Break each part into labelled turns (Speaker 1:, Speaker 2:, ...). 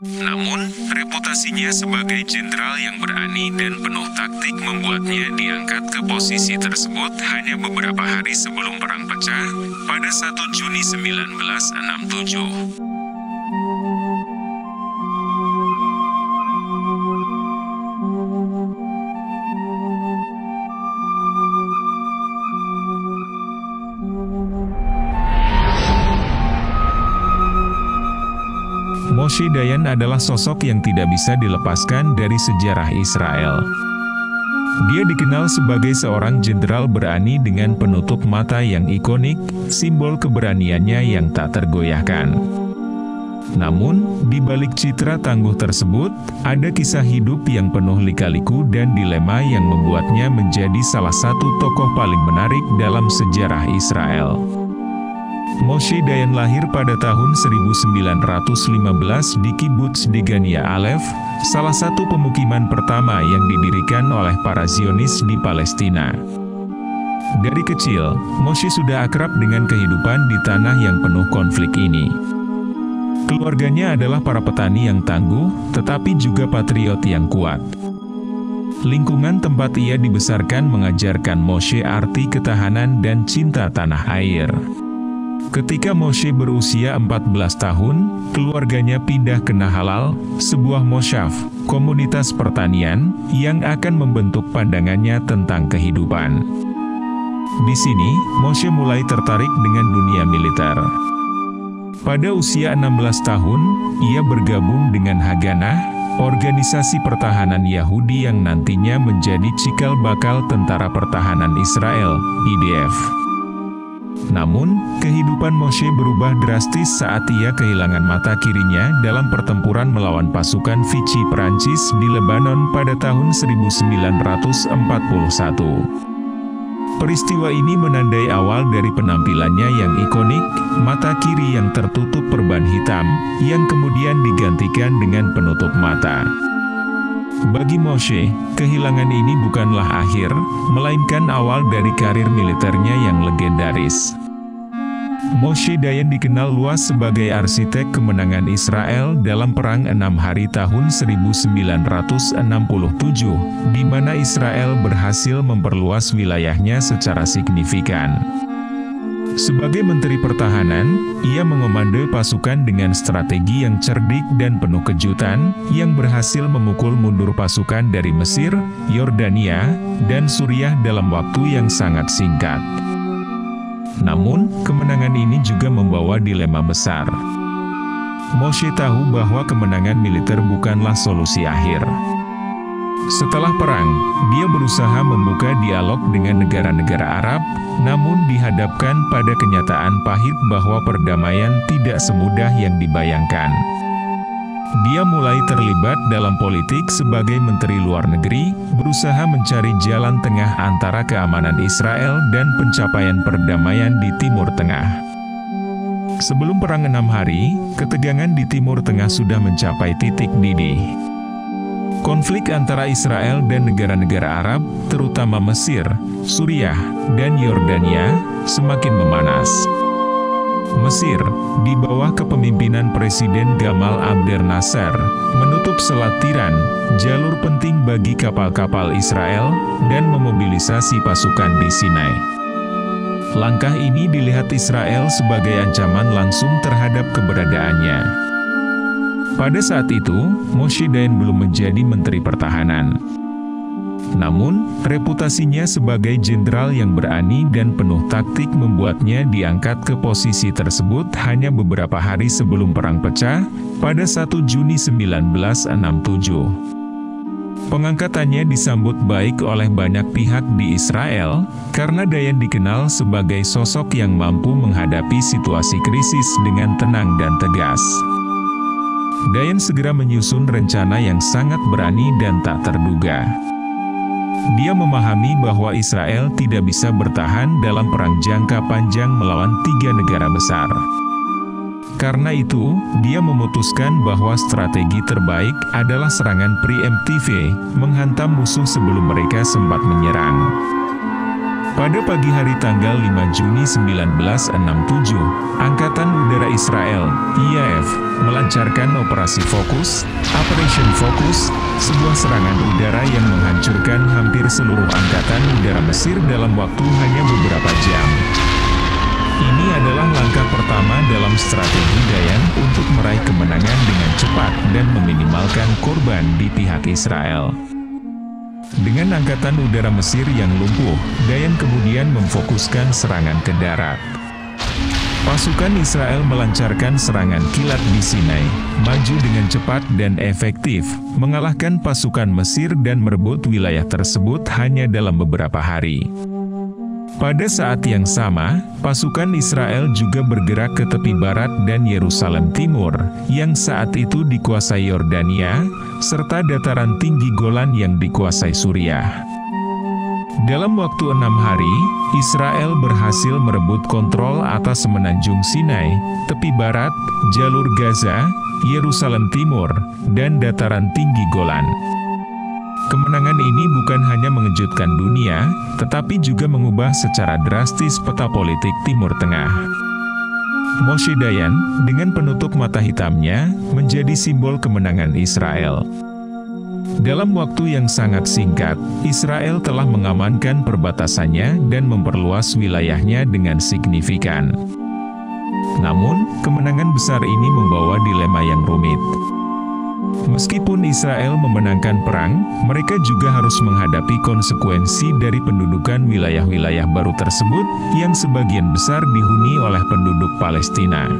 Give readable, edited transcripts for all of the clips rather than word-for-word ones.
Speaker 1: Namun, reputasinya sebagai jenderal yang berani dan penuh taktik membuatnya diangkat ke posisi tersebut hanya beberapa hari sebelum perang pecah, pada 1 Juni 1967.
Speaker 2: Moshe Dayan adalah sosok yang tidak bisa dilepaskan dari sejarah Israel. Dia dikenal sebagai seorang jenderal berani dengan penutup mata yang ikonik, simbol keberaniannya yang tak tergoyahkan. Namun, di balik citra tangguh tersebut, ada kisah hidup yang penuh lika-liku dan dilema yang membuatnya menjadi salah satu tokoh paling menarik dalam sejarah Israel. Moshe Dayan lahir pada tahun 1915 di Kibbutz Degania Alef, salah satu pemukiman pertama yang didirikan oleh para Zionis di Palestina. Dari kecil, Moshe sudah akrab dengan kehidupan di tanah yang penuh konflik ini. Keluarganya adalah para petani yang tangguh, tetapi juga patriot yang kuat. Lingkungan tempat ia dibesarkan mengajarkan Moshe arti ketahanan dan cinta tanah air. Ketika Moshe berusia 14 tahun, keluarganya pindah ke Nahalal, sebuah moshav, komunitas pertanian, yang akan membentuk pandangannya tentang kehidupan. Di sini, Moshe mulai tertarik dengan dunia militer. Pada usia 16 tahun, ia bergabung dengan Haganah, organisasi pertahanan Yahudi yang nantinya menjadi cikal bakal Tentara Pertahanan Israel, IDF. Namun, kehidupan Moshe berubah drastis saat ia kehilangan mata kirinya dalam pertempuran melawan pasukan Vichy Perancis di Lebanon pada tahun 1941. Peristiwa ini menandai awal dari penampilannya yang ikonik, mata kiri yang tertutup perban hitam, yang kemudian digantikan dengan penutup mata. Bagi Moshe, kehilangan ini bukanlah akhir, melainkan awal dari karir militernya yang legendaris. Moshe Dayan dikenal luas sebagai arsitek kemenangan Israel dalam Perang 6 Hari tahun 1967, di mana Israel berhasil memperluas wilayahnya secara signifikan. Sebagai Menteri Pertahanan, ia mengomando pasukan dengan strategi yang cerdik dan penuh kejutan, yang berhasil memukul mundur pasukan dari Mesir, Yordania, dan Suriah dalam waktu yang sangat singkat. Namun, kemenangan ini juga membawa dilema besar. Moshe tahu bahwa kemenangan militer bukanlah solusi akhir. Setelah perang, dia berusaha membuka dialog dengan negara-negara Arab, namun dihadapkan pada kenyataan pahit bahwa perdamaian tidak semudah yang dibayangkan. Dia mulai terlibat dalam politik sebagai Menteri Luar Negeri, berusaha mencari jalan tengah antara keamanan Israel dan pencapaian perdamaian di Timur Tengah. Sebelum Perang 6 Hari, ketegangan di Timur Tengah sudah mencapai titik didih. Konflik antara Israel dan negara-negara Arab, terutama Mesir, Suriah, dan Yordania, semakin memanas. Mesir, di bawah kepemimpinan Presiden Gamal Abdel Nasser, menutup Selat Tiran, jalur penting bagi kapal-kapal Israel, dan memobilisasi pasukan di Sinai. Langkah ini dilihat Israel sebagai ancaman langsung terhadap keberadaannya. Pada saat itu, Moshe Dayan belum menjadi Menteri Pertahanan. Namun, reputasinya sebagai jenderal yang berani dan penuh taktik membuatnya diangkat ke posisi tersebut hanya beberapa hari sebelum perang pecah, pada 1 Juni 1967. Pengangkatannya disambut baik oleh banyak pihak di Israel, karena Dayan dikenal sebagai sosok yang mampu menghadapi situasi krisis dengan tenang dan tegas. Dayan segera menyusun rencana yang sangat berani dan tak terduga. Dia memahami bahwa Israel tidak bisa bertahan dalam perang jangka panjang melawan 3 negara besar. Karena itu, dia memutuskan bahwa strategi terbaik adalah serangan preemptif, menghantam musuh sebelum mereka sempat menyerang. Pada pagi hari tanggal 5 Juni 1967, Angkatan Udara Israel, IAF, melancarkan Operasi Fokus, Operation Focus, sebuah serangan udara yang menghancurkan hampir seluruh Angkatan Udara Mesir dalam waktu hanya beberapa jam. Ini adalah langkah pertama dalam strategi Dayan untuk meraih kemenangan dengan cepat dan meminimalkan korban di pihak Israel. Dengan Angkatan Udara Mesir yang lumpuh, Dayan kemudian memfokuskan serangan ke darat. Pasukan Israel melancarkan serangan kilat di Sinai, maju dengan cepat dan efektif, mengalahkan pasukan Mesir dan merebut wilayah tersebut hanya dalam beberapa hari. Pada saat yang sama, pasukan Israel juga bergerak ke tepi barat dan Yerusalem Timur, yang saat itu dikuasai Yordania, serta dataran tinggi Golan yang dikuasai Suriah. Dalam waktu 6 hari, Israel berhasil merebut kontrol atas semenanjung Sinai, tepi barat, jalur Gaza, Yerusalem Timur, dan dataran tinggi Golan. Kemenangan ini bukan hanya mengejutkan dunia, tetapi juga mengubah secara drastis peta politik Timur Tengah. Moshe Dayan, dengan penutup mata hitamnya, menjadi simbol kemenangan Israel. Dalam waktu yang sangat singkat, Israel telah mengamankan perbatasannya dan memperluas wilayahnya dengan signifikan. Namun, kemenangan besar ini membawa dilema yang rumit. Meskipun Israel memenangkan perang, mereka juga harus menghadapi konsekuensi dari pendudukan wilayah-wilayah baru tersebut, yang sebagian besar dihuni oleh penduduk Palestina.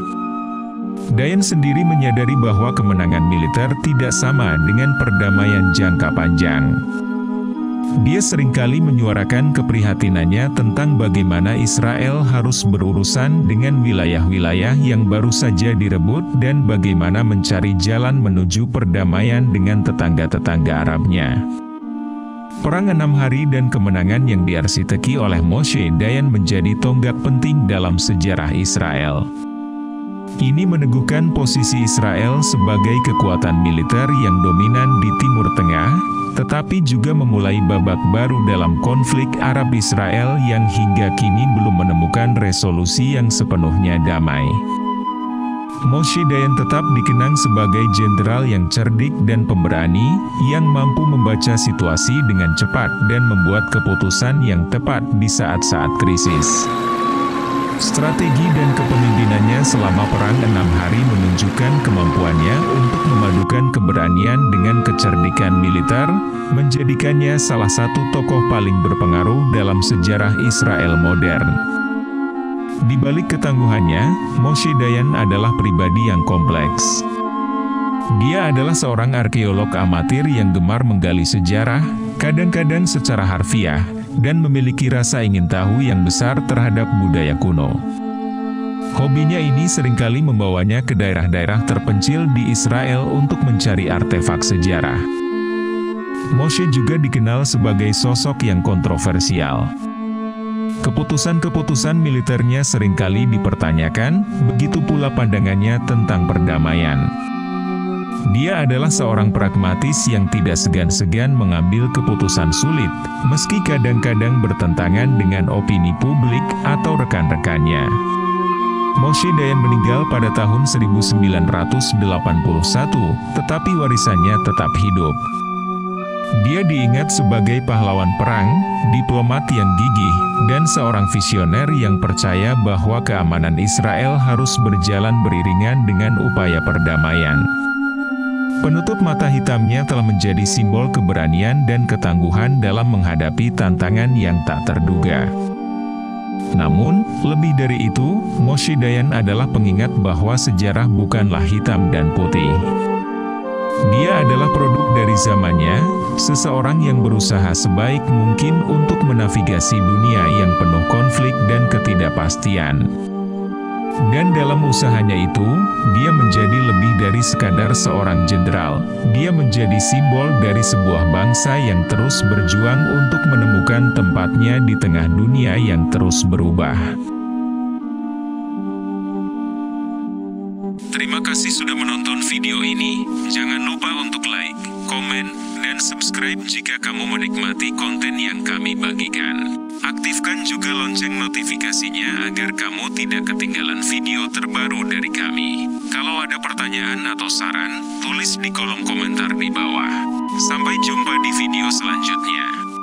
Speaker 2: Dayan sendiri menyadari bahwa kemenangan militer tidak sama dengan perdamaian jangka panjang. Dia seringkali menyuarakan keprihatinannya tentang bagaimana Israel harus berurusan dengan wilayah-wilayah yang baru saja direbut dan bagaimana mencari jalan menuju perdamaian dengan tetangga-tetangga Arabnya. Perang 6 hari dan kemenangan yang diarsiteki oleh Moshe Dayan menjadi tonggak penting dalam sejarah Israel. Ini meneguhkan posisi Israel sebagai kekuatan militer yang dominan di Timur Tengah, tetapi juga memulai babak baru dalam konflik Arab-Israel yang hingga kini belum menemukan resolusi yang sepenuhnya damai. Moshe Dayan tetap dikenang sebagai jenderal yang cerdik dan pemberani, yang mampu membaca situasi dengan cepat dan membuat keputusan yang tepat di saat-saat krisis. Strategi dan kepemimpinannya selama perang 6 hari menunjukkan kemampuannya untuk memadukan keberanian dengan kecerdikan militer, menjadikannya salah satu tokoh paling berpengaruh dalam sejarah Israel modern. Di balik ketangguhannya, Moshe Dayan adalah pribadi yang kompleks. Dia adalah seorang arkeolog amatir yang gemar menggali sejarah, kadang-kadang secara harfiah, dan memiliki rasa ingin tahu yang besar terhadap budaya kuno. Hobinya ini seringkali membawanya ke daerah-daerah terpencil di Israel untuk mencari artefak sejarah. Moshe juga dikenal sebagai sosok yang kontroversial. Keputusan-keputusan militernya seringkali dipertanyakan, begitu pula pandangannya tentang perdamaian. Dia adalah seorang pragmatis yang tidak segan-segan mengambil keputusan sulit, meski kadang-kadang bertentangan dengan opini publik atau rekan-rekannya. Moshe Dayan meninggal pada tahun 1981, tetapi warisannya tetap hidup. Dia diingat sebagai pahlawan perang, diplomat yang gigih, dan seorang visioner yang percaya bahwa keamanan Israel harus berjalan beriringan dengan upaya perdamaian. Penutup mata hitamnya telah menjadi simbol keberanian dan ketangguhan dalam menghadapi tantangan yang tak terduga. Namun, lebih dari itu, Moshe Dayan adalah pengingat bahwa sejarah bukanlah hitam dan putih. Dia adalah produk dari zamannya, seseorang yang berusaha sebaik mungkin untuk menavigasi dunia yang penuh konflik dan ketidakpastian. Dan dalam usahanya itu, dia menjadi lebih dari sekadar seorang jenderal. Dia menjadi simbol dari sebuah bangsa yang terus berjuang untuk menemukan tempatnya di tengah dunia yang terus berubah.
Speaker 1: Terima kasih sudah menonton video ini. Jangan lupa untuk like, komen, dan subscribe jika kamu menikmati konten yang kami bagikan. Aktifkan juga lonceng notifikasinya agar kamu tidak ketinggalan video terbaru dari kami. Kalau ada pertanyaan atau saran, tulis di kolom komentar di bawah. Sampai jumpa di video selanjutnya.